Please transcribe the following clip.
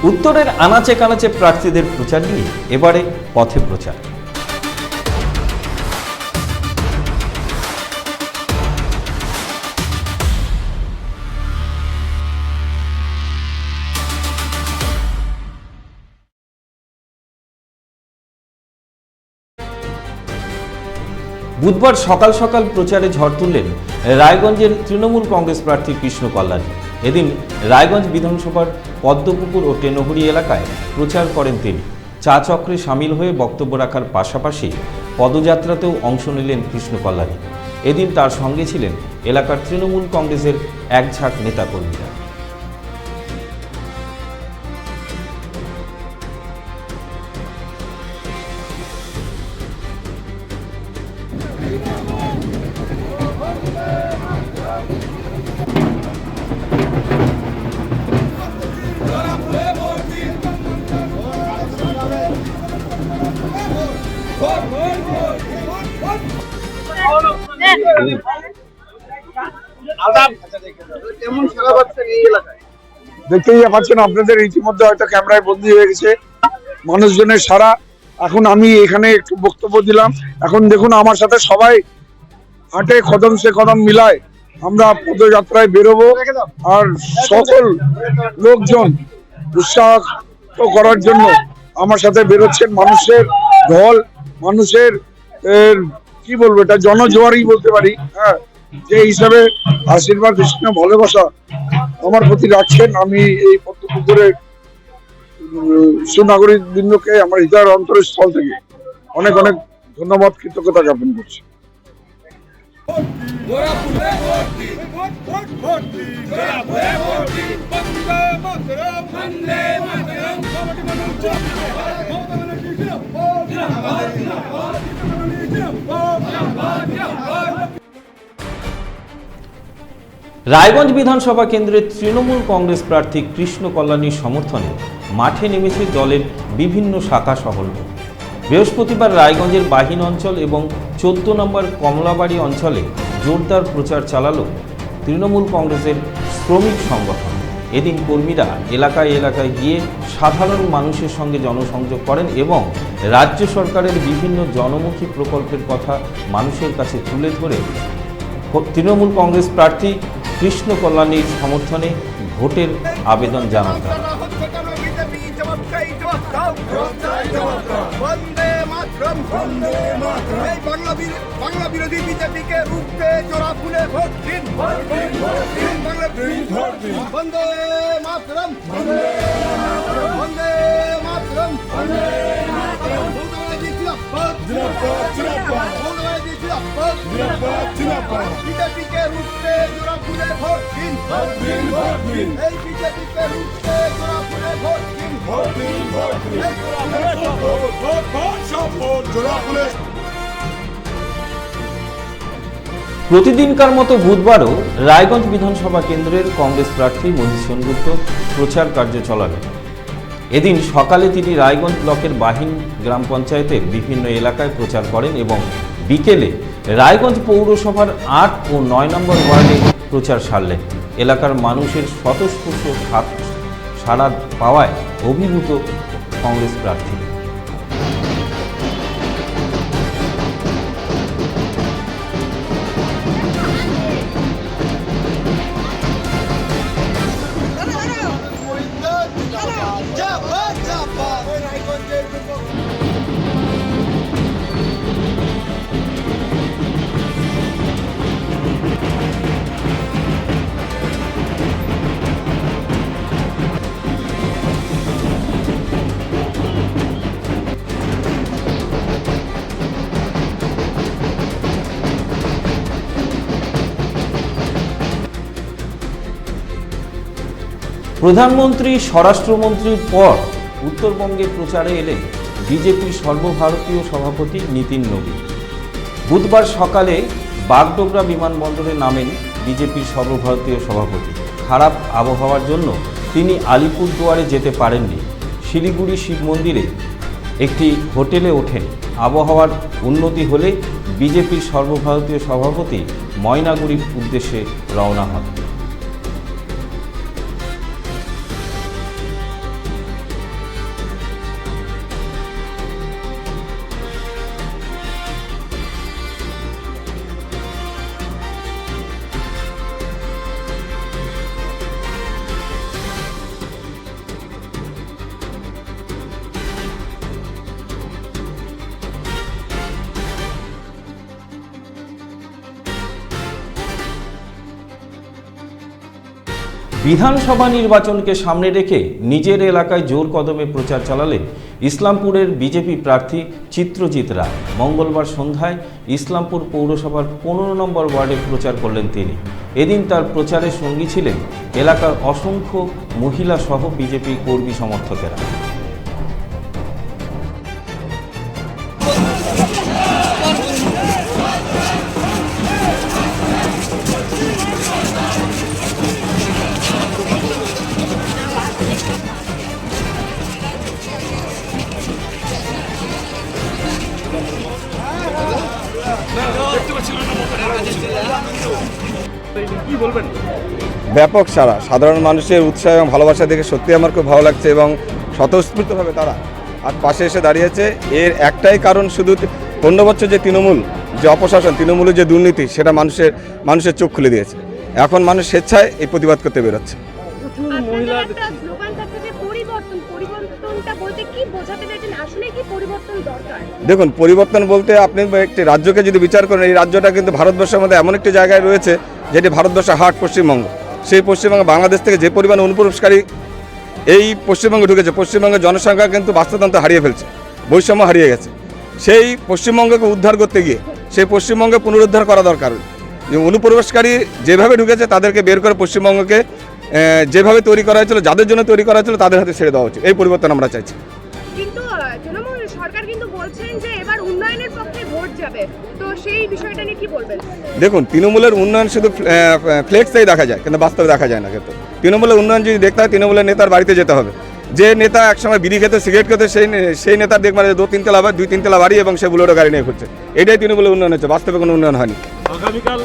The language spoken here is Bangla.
উত্তরের আনাচে কানাচে প্রার্থীদের প্রচার নিয়ে এবারে পথে প্রচার। বুধবার সকাল সকাল প্রচারে ঝড় তুললেন রায়গঞ্জের তৃণমূল কংগ্রেস প্রার্থী কৃষ্ণ কল্যাণী। এদিন রায়গঞ্জ বিধানসভার পদ্মপুকুর ও টেনহরি এলাকায় প্রচার করেন তিনি। চা চক্রে সামিল হয়ে বক্তব্য রাখার পাশাপাশি পদযাত্রাতেও অংশ নিলেন কৃষ্ণ কল্যাণী। এদিন তার সঙ্গে ছিলেন এলাকার তৃণমূল কংগ্রেসের এক ঝাঁক নেতাকর্মীরা। দেখতেই পাচ্ছেন আপনাদের ইতিমধ্যে হয়তো ক্যামেরায় বন্দী হয়ে গেছে মানুষজনের সারা। এখন আমি এখানে একটু বক্তব্য দিলাম, এখন দেখুন আমার সাথে সবাই হাঁটে, কদম সে কদম মিলায় আমরা পদযাত্রায় বেরোবো। আর সকল লোকজন উৎসাহ করার জন্য আমার সাথে বেরোচ্ছেন। মানুষের ঢল, মানুষের কি বলবো, এটা জনজোয়ারই বলতে পারি। হ্যাঁ, যে হিসাবে আশীর্বাদ কৃষ্ণ ভালোবাসা আমার প্রতি রাখছেন, আমি এই পদ্মপুকুরের সুনাগরিক বৃন্দকে আমার হৃদয়ের অন্তরের স্থল থেকে অনেক অনেক ধন্যবাদ, কৃতজ্ঞতা জ্ঞাপন করছি। রায়গঞ্জ বিধানসভা কেন্দ্রের তৃণমূল কংগ্রেস প্রার্থী কৃষ্ণ কল্যাণীর সমর্থনে মাঠে নেমেছে দলের বিভিন্ন শাখা সংগঠন। বৃহস্পতিবার রায়গঞ্জের বাহিন অঞ্চল এবং 14 নম্বর কমলাবাড়ি অঞ্চলে জোরদার প্রচার চালালো তৃণমূল কংগ্রেসের শ্রমিক সংগঠন। এদিন কর্মীরা এলাকায় এলাকায় গিয়ে সাধারণ মানুষের সঙ্গে জনসংযোগ করেন এবং রাজ্য সরকারের বিভিন্ন জনমুখী প্রকল্পের কথা মানুষের কাছে তুলে ধরে তৃণমূল কংগ্রেস প্রার্থী কৃষ্ণ কল্যাণীর সমর্থনে ভোটের আবেদন জানান তারা। বাংলা বিরোধী বিজেপিকে রুখতে জোড়া ফুলে ভোট দিন, বন্দে মাতরম, বন্দে মাতরম, বিজেপিকে রুখতে জোড়া ফুলে ভোট দিন, এই বিজেপিকে রুখতে জোড়া ফুলে ভোট দিন, জোড়া ফুলে। প্রতিদিনকার মতো বুধবারও রায়গঞ্জ বিধানসভা কেন্দ্রের কংগ্রেস প্রার্থী মধু সেনগুপ্ত প্রচার কার্য চালালেন। এদিন সকালে তিনি রায়গঞ্জ ব্লকের বাহিন গ্রাম পঞ্চায়েতের বিভিন্ন এলাকায় প্রচার করেন এবং বিকেলে রায়গঞ্জ পৌরসভার 8 ও 9 নম্বর ওয়ার্ডে প্রচার সারলেন। এলাকার মানুষের স্বতঃস্ফূর্ত সাড়া পাওয়ায় অভিভূত কংগ্রেস প্রার্থী। প্রধানমন্ত্রী স্বরাষ্ট্রমন্ত্রীর পর উত্তরবঙ্গে প্রচারে এলেন বিজেপির সর্বভারতীয় সভাপতি নীতিন নবীন। বুধবার সকালে বাগডোগরা বিমানবন্দরে নামেন বিজেপির সর্বভারতীয় সভাপতি। খারাপ আবহাওয়ার জন্য তিনি আলিপুরদুয়ারে যেতে পারেননি। শিলিগুড়ি শিব মন্দিরে একটি হোটেলে ওঠেন। আবহাওয়ার উন্নতি হলে বিজেপির সর্বভারতীয় সভাপতি ময়নাগুড়ির উদ্দেশ্যে রওনা হন। বিধানসভা নির্বাচনকে সামনে রেখে নিজের এলাকায় জোর কদমে প্রচার চালালেন ইসলামপুরের বিজেপি প্রার্থী চিত্রজিৎ রায়। মঙ্গলবার সন্ধ্যায় ইসলামপুর পৌরসভার 15 নম্বর ওয়ার্ডে প্রচার করলেন তিনি। এদিন তার প্রচারের সঙ্গী ছিলেন এলাকার অসংখ্য মহিলা সহ বিজেপি কর্মী সমর্থকেরা। ব্যাপক সারা সাধারণ মানুষের উৎসাহ এবং ভালোবাসা দেখে সত্যি আমার খুব ভালো লাগছে এবং স্বতঃস্ফূর্তভাবে তারা আর পাশে এসে দাঁড়িয়েছে। এর একটাই কারণ, শুধু 15 বছর যে তৃণমূল যে অপশাসন, তৃণমূলের যে দুর্নীতি, সেটা মানুষের চোখ খুলে দিয়েছে। এখন মানুষ স্বেচ্ছায় এই প্রতিবাদ করতে বেরোচ্ছে। দেখুন, পরিবর্তন বলতে আপনি একটি রাজ্যকে যদি বিচার করেন, এই রাজ্যটা কিন্তু ভারতবর্ষের মধ্যে এমন একটি জায়গায় রয়েছে যেটি ভারতবর্ষের হার্ট পশ্চিমবঙ্গ। সেই পশ্চিমবঙ্গে বাংলাদেশ থেকে যে পরিমাণ অনুপ্রবেশকারী এই পশ্চিমবঙ্গে ঢুকেছে, পশ্চিমবঙ্গের জনসংখ্যা কিন্তু বাস্তুতন্ত্র হারিয়ে ফেলছে, বৈষম্য হারিয়ে গেছে। সেই পশ্চিমবঙ্গকে উদ্ধার করতে গিয়ে সেই পশ্চিমবঙ্গে পুনরুদ্ধার করা দরকার। যে অনুপ্রবেশকারী যেভাবে ঢুকেছে তাদেরকে বের করে পশ্চিমবঙ্গকে যেভাবে তৈরি করা হয়েছিল, যাদের জন্য তৈরি করা হয়েছিল, তাদের হাতে ছেড়ে দেওয়া উচিত। এই পরিবর্তন আমরা চাইছি। কিন্তু তৃণমূল সরকার কিন্তু বলছেন যে এবার উন্নয়নের পক্ষে ভোট যাবে, তো সেই বিষয়টা নিয়ে কি বলবেন? দেখুন, তৃণমূলের উন্নয়ন শুধু ফ্লেক্সেই দেখা যায়, কিন্তু বাস্তবে দেখা যায় না। কিন্তু তৃণমূলের উন্নয়ন যদি দেখতে হয়, তৃণমূলের নেতার বাড়িতে যেতে হবে। যে নেতা একসময় বিড়ি খেতে, সিগারেট খেতে, সেই নেতার দেখবেন 2-3 তলা বাড়ি এবং সে বুলেটো গাড়ি নিয়ে ঘুরছে। এটাই তৃণমূলের উন্নয়ন হচ্ছে, বাস্তবে কোনো উন্নয়ন হয়নি। আগামীকাল